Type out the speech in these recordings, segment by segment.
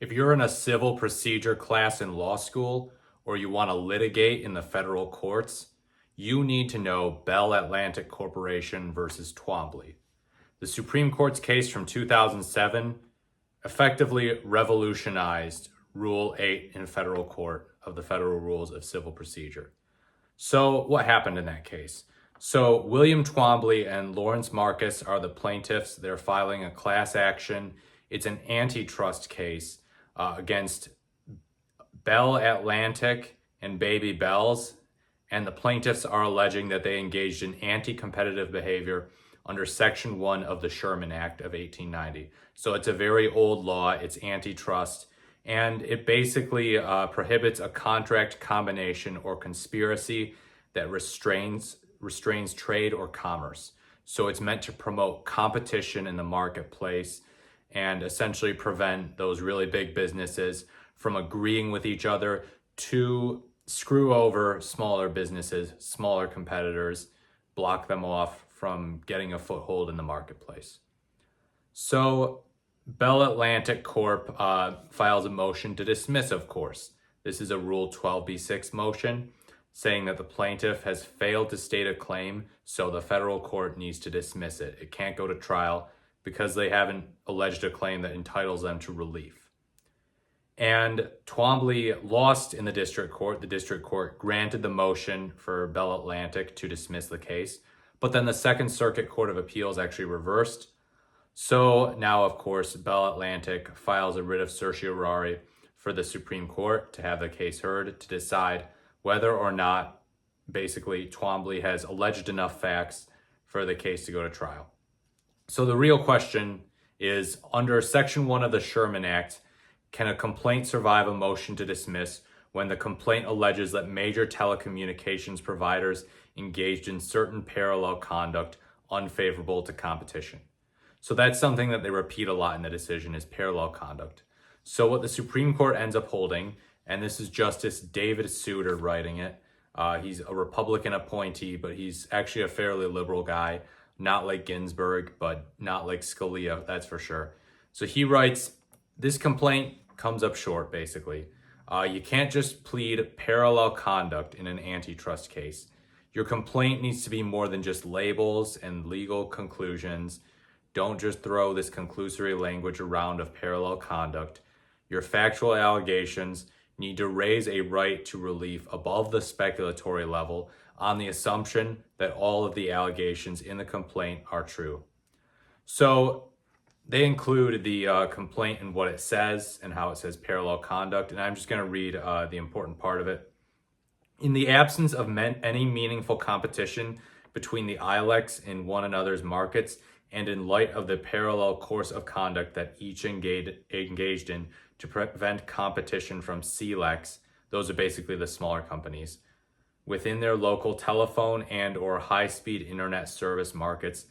If you're in a civil procedure class in law school or you want to litigate in the federal courts, you need to know Bell Atlantic Corporation versus Twombly. The Supreme Court's case from 2007 effectively revolutionized Rule 8 in federal court of the Federal Rules of Civil Procedure. So what happened in that case? So William Twombly and Lawrence Marcus are the plaintiffs. They're filing a class action. It's an antitrust case against Bell Atlantic and Baby Bells, and the plaintiffs are alleging that they engaged in anti-competitive behavior under Section 1 of the Sherman Act of 1890. So it's a very old law, it's antitrust, and it basically prohibits a contract combination or conspiracy that restrains trade or commerce. So it's meant to promote competition in the marketplace and essentially prevent those really big businesses from agreeing with each other to screw over smaller businesses, smaller competitors, block them off from getting a foothold in the marketplace. So Bell Atlantic Corp files a motion to dismiss, of course. This is a Rule 12b6 motion saying that the plaintiff has failed to state a claim, so the federal court needs to dismiss it. It can't go to trial because they haven't alleged a claim that entitles them to relief. And Twombly lost in the district court. The district court granted the motion for Bell Atlantic to dismiss the case, but then the Second Circuit Court of Appeals actually reversed. So now, of course, Bell Atlantic files a writ of certiorari for the Supreme Court to have the case heard to decide whether or not basically Twombly has alleged enough facts for the case to go to trial. So the real question is, under Section 1 of the Sherman Act, can a complaint survive a motion to dismiss when the complaint alleges that major telecommunications providers engaged in certain parallel conduct unfavorable to competition? So that's something that they repeat a lot in the decision, is parallel conduct. So what the Supreme Court ends up holding, and this is Justice David Souter writing it. He's a Republican appointee, but he's actually a fairly liberal guy, not like Ginsburg, but not like Scalia, that's for sure. So he writes, this complaint comes up short, basically. You can't just plead parallel conduct in an antitrust case. Your complaint needs to be more than just labels and legal conclusions. Don't just throw this conclusory language around of parallel conduct. Your factual allegations need to raise a right to relief above the speculatory level on the assumption that all of the allegations in the complaint are true. So they include the complaint and what it says and how it says parallel conduct. And I'm just going to read the important part of it. In the absence of any meaningful competition between the ILECs in one another's markets, and in light of the parallel course of conduct that each engaged in to prevent competition from CLECs, those are basically the smaller companies, within their local telephone and or high-speed internet service markets,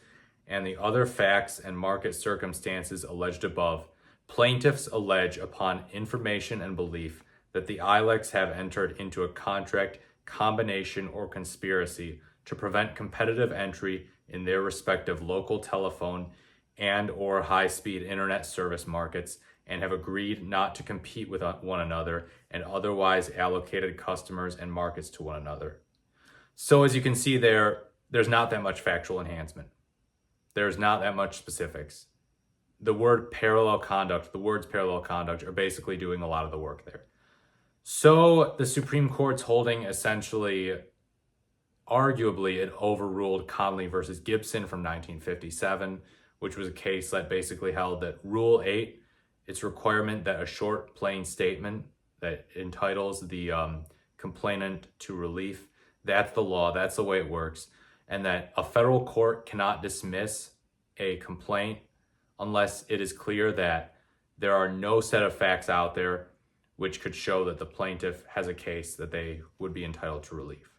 and the other facts and market circumstances alleged above, plaintiffs allege upon information and belief that the ILECs have entered into a contract, combination, or conspiracy to prevent competitive entry in their respective local telephone and or high-speed internet service markets, and have agreed not to compete with one another and otherwise allocated customers and markets to one another. So as you can see there's not that much factual enhancement. There's not that much specifics. The words parallel conduct are basically doing a lot of the work there. So the Supreme Court's holding essentially, arguably, it overruled Conley versus Gibson from 1957, which was a case that basically held that Rule 8, its requirement that a short, plain statement that entitles the complainant to relief, that's the law, that's the way it works, and that a federal court cannot dismiss a complaint unless it is clear that there are no set of facts out there which could show that the plaintiff has a case that they would be entitled to relief.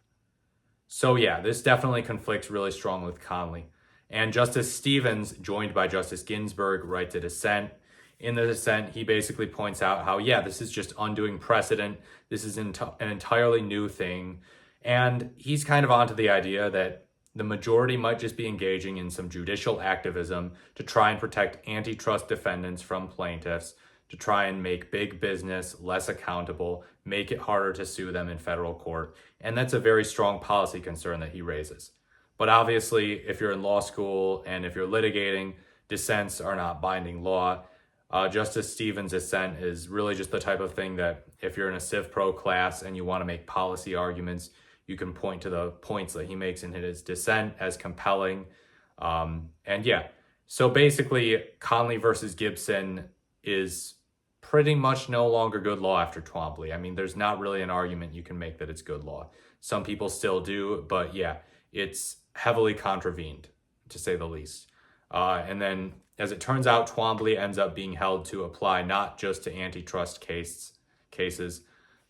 So yeah, this definitely conflicts really strongly with Conley. And Justice Stevens, joined by Justice Ginsburg, writes a dissent. In the dissent, he basically points out how, yeah, this is just undoing precedent. This is an entirely new thing. And he's kind of onto the idea that the majority might just be engaging in some judicial activism to try and protect antitrust defendants from plaintiffs, to try and make big business less accountable, make it harder to sue them in federal court. And that's a very strong policy concern that he raises. But obviously, if you're in law school and if you're litigating, dissents are not binding law. Justice Stevens' dissent is really just the type of thing that if you're in a Civ Pro class and you want to make policy arguments, you can point to the points that he makes in his dissent as compelling. And yeah, so basically Conley versus Gibson is pretty much no longer good law after Twombly. I mean, there's not really an argument you can make that it's good law. Some people still do, but yeah, it's heavily contravened, to say the least. And then, as it turns out, Twombly ends up being held to apply not just to antitrust cases,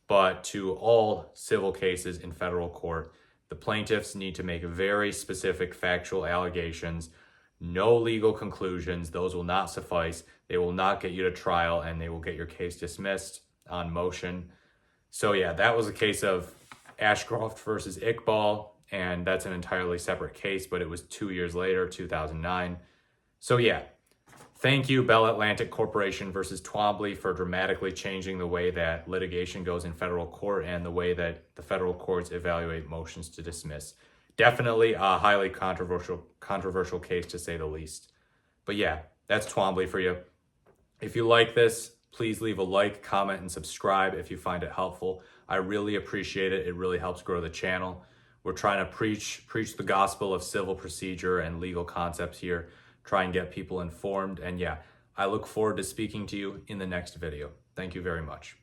but to all civil cases in federal court. The plaintiffs need to make very specific factual allegations, no legal conclusions. Those will not suffice. They will not get you to trial, and they will get your case dismissed on motion. So yeah, that was a case of Ashcroft versus Iqbal, and that's an entirely separate case, but it was 2 years later, 2009. So yeah, thank you, Bell Atlantic Corporation versus Twombly, for dramatically changing the way that litigation goes in federal court and the way that the federal courts evaluate motions to dismiss. Definitely a highly controversial case, to say the least. But yeah, that's Twombly for you. If you like this, please leave a like, comment, and subscribe if you find it helpful. I really appreciate it. It really helps grow the channel. We're trying to preach the gospel of civil procedure and legal concepts here, try and get people informed. And yeah, I look forward to speaking to you in the next video. Thank you very much.